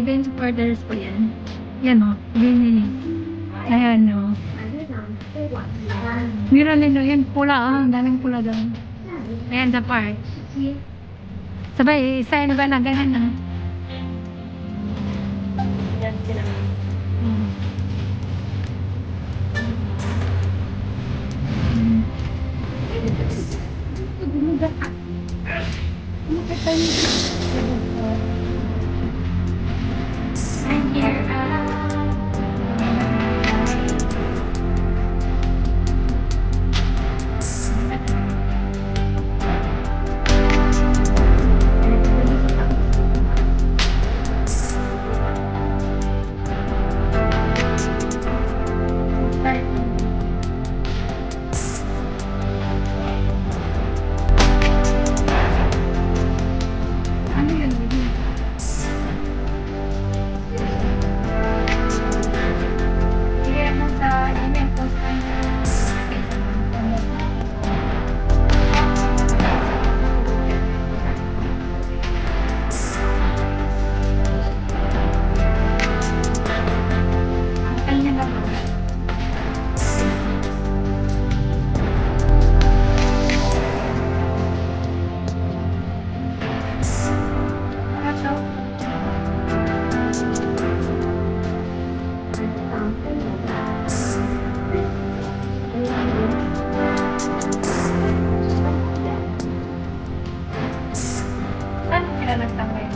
Event supporters po yan. Yan o. Ayan o. Mira nito. Yan pula ah. Ang daming pula doon. Ayan sa park. Sabay, isa ba na ganyan na. Yan sila. Ano yun? Sige mo sa email post kanya lang. Saan sila nagtambay?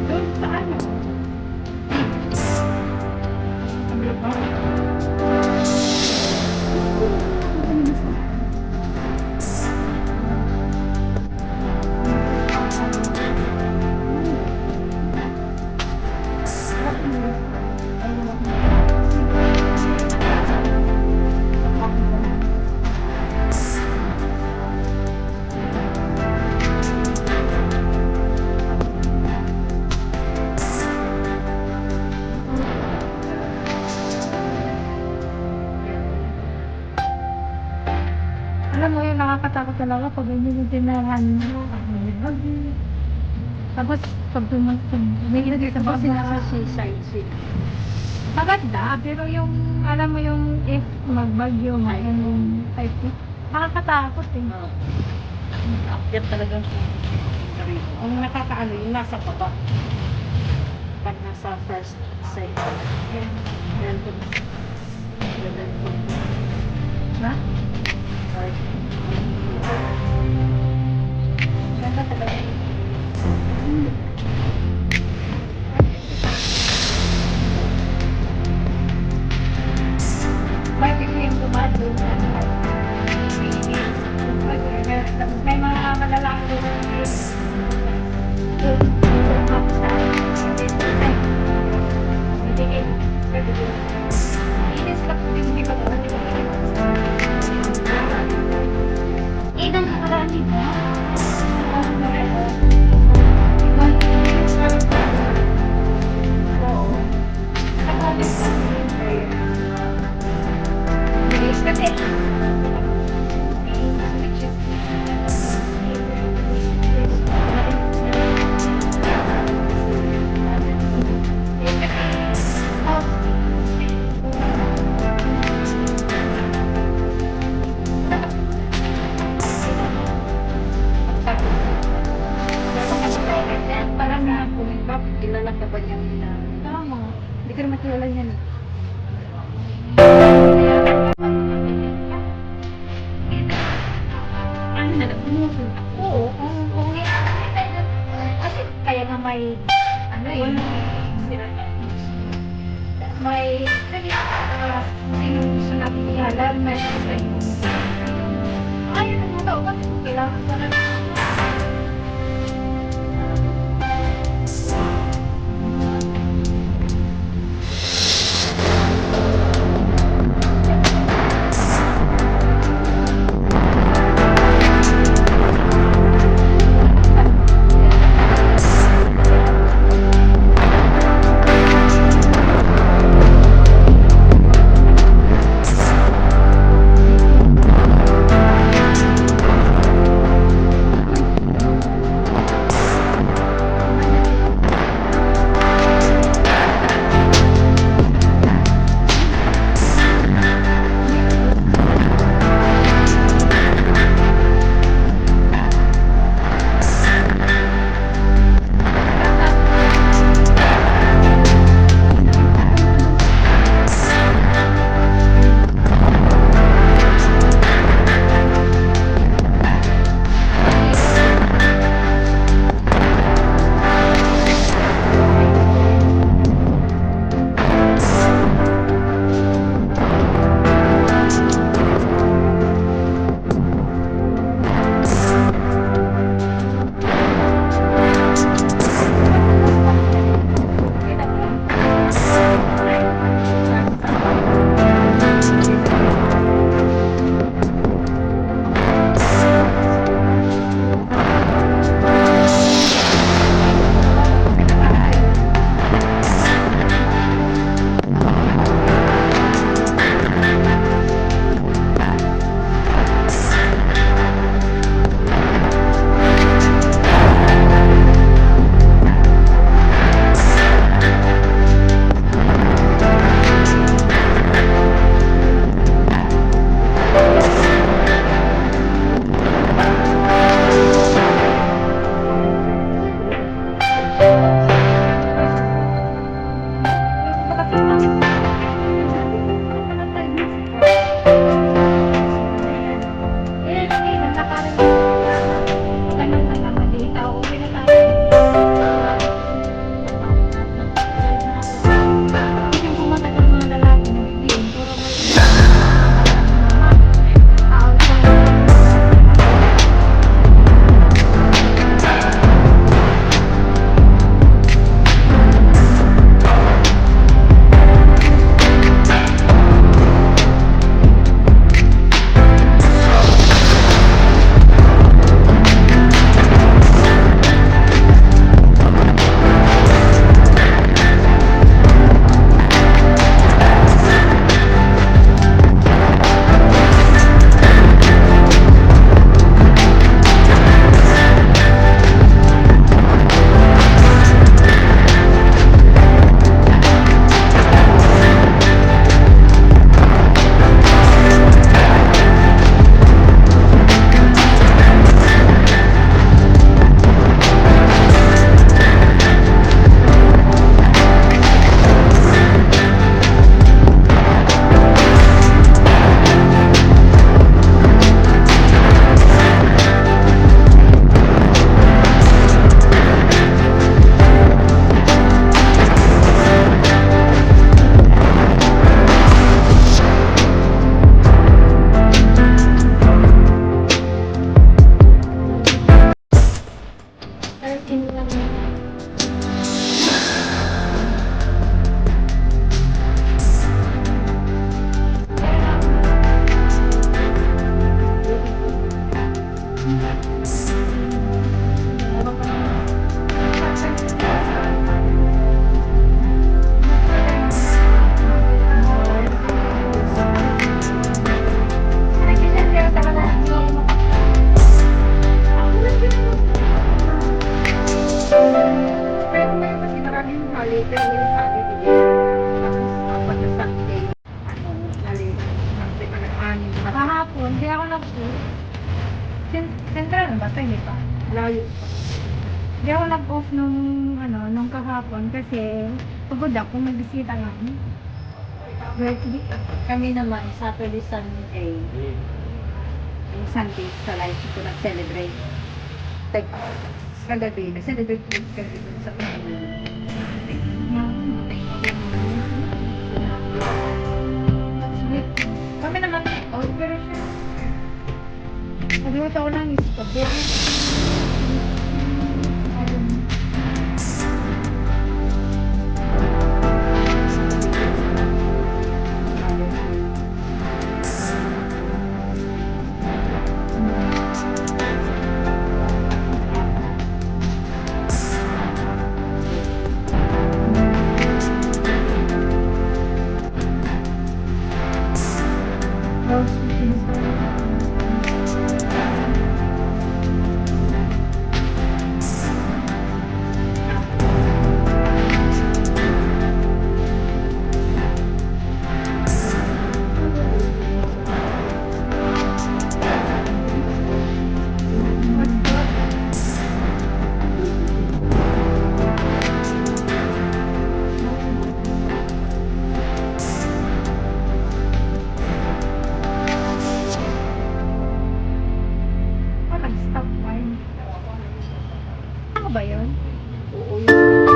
Doon sa ano? Alam mo yun, nakakatakot talaga pag ganyan yung tinahan mo. Tapos, pag may ilagay sa Tapos bag sila na sa seaside. maganda, pero yung, alam mo yung if magbagyo mo, yung type, nakakatakot eh. Akyat talaga siya. Ang nakakaano, yung nasa baba. Pag nasa first side. Yan po. Ha? Ganda talaga. Bakit yung dumado? May mga malalaki doon. Inis ka po din, di ba? Inang nakaraan mo? Oo. Nakalit ka. Bilis kasi. Parang nakapumipap, kilala ka ba niya? Tama. Hindi ka naman kilala niyan. Ano na nagmuso? Oo. Kasi kaya nga may ano eh. May sino gusto natin ihalan, may ay, ano mo tao ba? Kailangan ka na 13 lang. Pero may mas maraming hali, pero yung hali din. Tapos kapag na Sunday, hali, anim na Kahapon, hindi ako nag-off. Central na ba ito? Hindi pa. layo. Hindi ako nag-off nung kahapon kasi pagod ako, may bisita nga. Birthday. Kami naman, Saturday, Sunday, yung Sunday sa life ko nag-celebrate. Like, kagabi, nag-celebrate ko kagabi dun sa Kami naman, pero siya. Nagluto ako ng spaghetti. Ayun. Roast chicken. Nag-stop wine. Ako ba yun? Oo, yun.